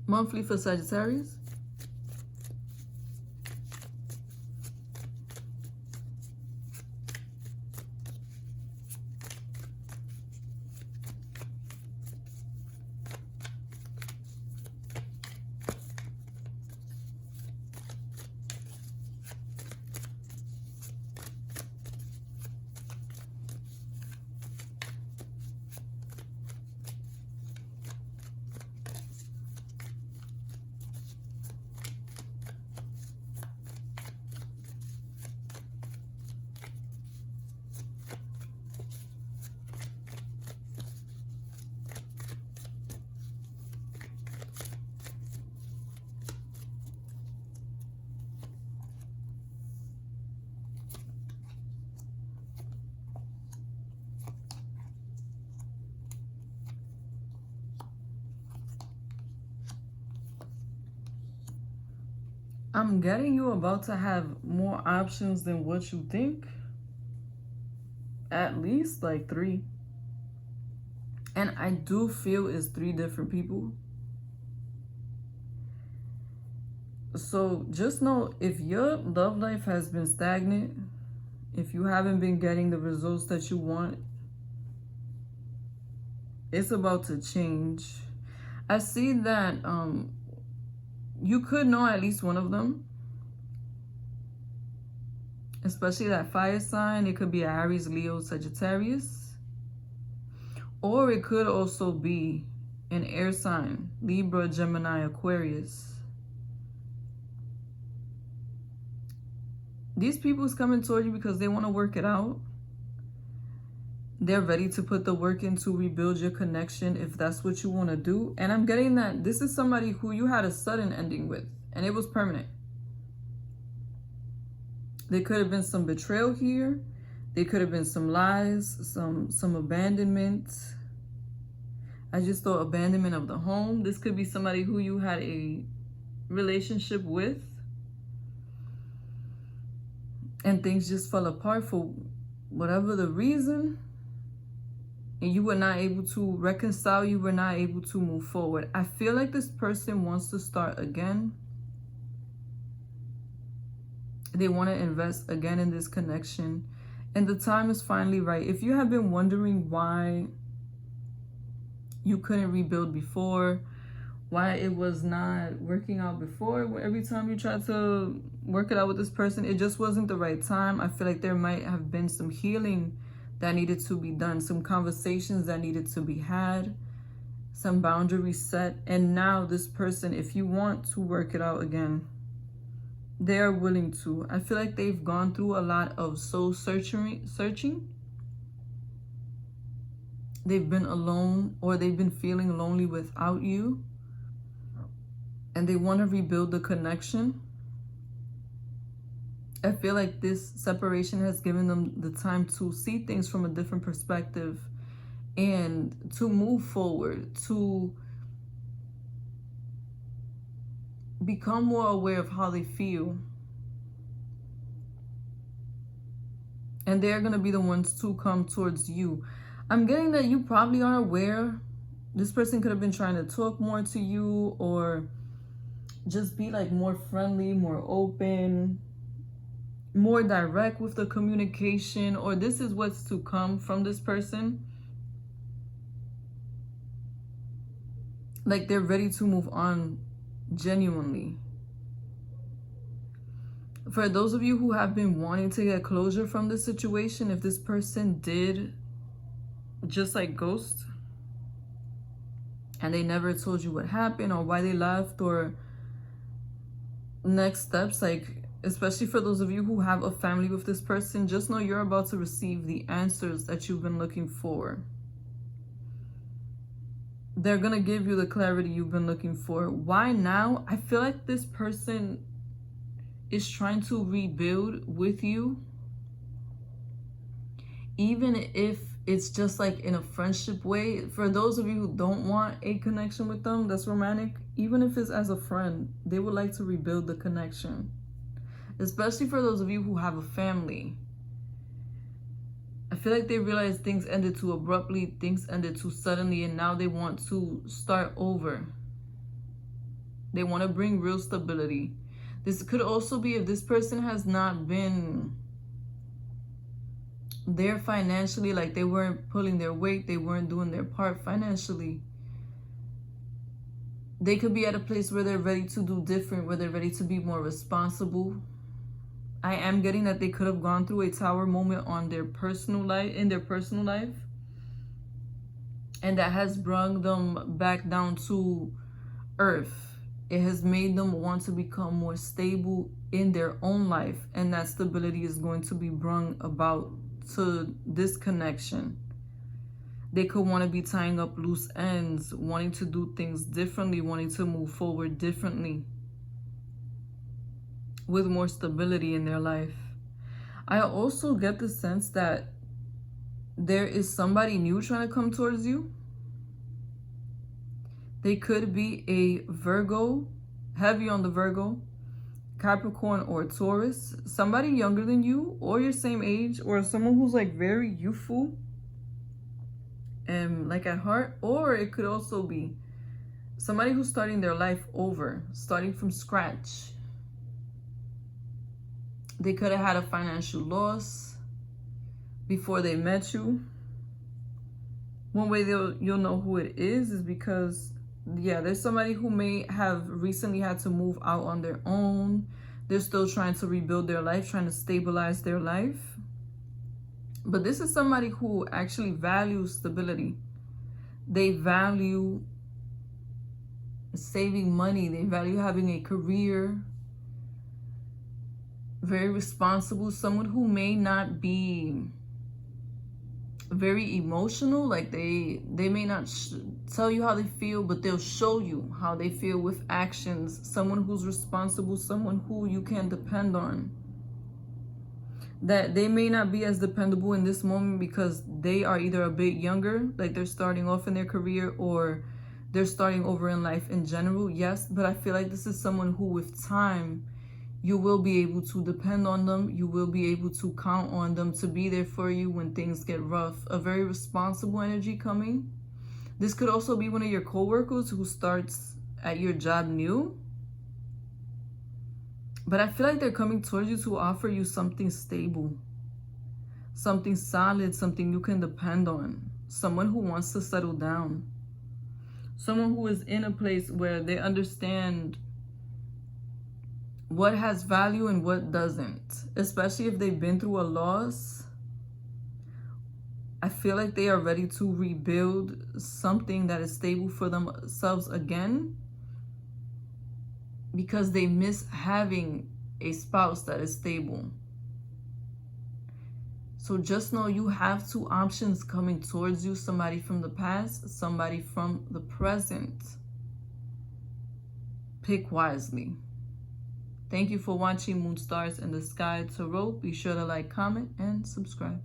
Monthly for Sagittarius. I'm getting you about to have more options than what you think. At least like 3. And I do feel it's 3 different people. So just know, if your love life has been stagnant, if you haven't been getting the results that you want, it's about to change. I see that you could know at least one of them, especially that fire sign. It could be Aries, Leo, Sagittarius, or it could also be an air sign, Libra, Gemini, Aquarius. These people is coming toward you because they want to work it out. They're ready to put the work in to rebuild your connection if that's what you want to do. And I'm getting that this is somebody who you had a sudden ending with, and it was permanent. There could have been some betrayal here. There could have been some lies, some abandonment. I just thought abandonment of the home. This could be somebody who you had a relationship with, and things just fell apart for whatever the reason, and you were not able to reconcile, you were not able to move forward. I feel like this person wants to start again. They want to invest again in this connection, and the time is finally right. If you have been wondering why you couldn't rebuild before, why it was not working out before, every time you tried to work it out with this person, it just wasn't the right time. I feel like there might have been some healing that needed to be done, some conversations that needed to be had, some boundaries set. And now this person, if you want to work it out again, they are willing to. I feel like they've gone through a lot of soul searching. They've been alone, or they've been feeling lonely without you, and they want to rebuild the connection. I feel like this separation has given them the time to see things from a different perspective and to move forward, to become more aware of how they feel. And they're going to be the ones to come towards you. I'm getting that you probably are aware. This person could have been trying to talk more to you, or just be like more friendly, more open, more direct with the communication, or this is what's to come from this person. Like they're ready to move on genuinely. For those of you who have been wanting to get closure from this situation, if this person did just like ghost and they never told you what happened or why they left or next steps, like especially for those of you who have a family with this person, just know you're about to receive the answers that you've been looking for. They're gonna give you the clarity you've been looking for. Why now? I feel like this person is trying to rebuild with you, even if it's just like in a friendship way. For those of you who don't want a connection with them that's romantic, even if it's as a friend, they would like to rebuild the connection. Especially for those of you who have a family. I feel like they realized things ended too abruptly, things ended too suddenly, and now they want to start over. They want to bring real stability. This could also be if this person has not been there financially, like they weren't pulling their weight, they weren't doing their part financially. They could be at a place where they're ready to do different, where they're ready to be more responsible. I am getting that they could have gone through a tower moment on their personal life, in their personal life. And that has brought them back down to earth. It has made them want to become more stable in their own life. And that stability is going to be brought about to this connection. They could want to be tying up loose ends, wanting to do things differently, wanting to move forward differently with more stability in their life. I also get the sense that there is somebody new trying to come towards you. They could be a Virgo, heavy on the Virgo, Capricorn or Taurus, somebody younger than you or your same age, or someone who's like very youthful and like at heart. Or it could also be somebody who's starting their life over, starting from scratch. They could have had a financial loss before they met you. One way you'll know who it is because, yeah, there's somebody who may have recently had to move out on their own. They're still trying to rebuild their life, trying to stabilize their life. But this is somebody who actually values stability. They value saving money. They value having a career. Very responsible. Someone who may not be very emotional, like they may not tell you how they feel, but they'll show you how they feel with actions. Someone who's responsible, someone who you can depend on. That they may not be as dependable in this moment because they are either a bit younger, like they're starting off in their career, or they're starting over in life in general. Yes, but I feel like this is someone who with time you will be able to depend on them. You will be able to count on them to be there for you when things get rough. A very responsible energy coming. This could also be one of your co-workers who starts at your job new. But I feel like they're coming towards you to offer you something stable, something solid, something you can depend on. Someone who wants to settle down. Someone who is in a place where they understand what has value and what doesn't, especially if they've been through a loss. I feel like they are ready to rebuild something that is stable for themselves again, because they miss having a spouse that is stable. So just know you have two options coming towards you. Somebody from the past, somebody from the present. Pick wisely. Thank you for watching Moon Stars in the Sky Tarot. Be sure to like, comment, and subscribe.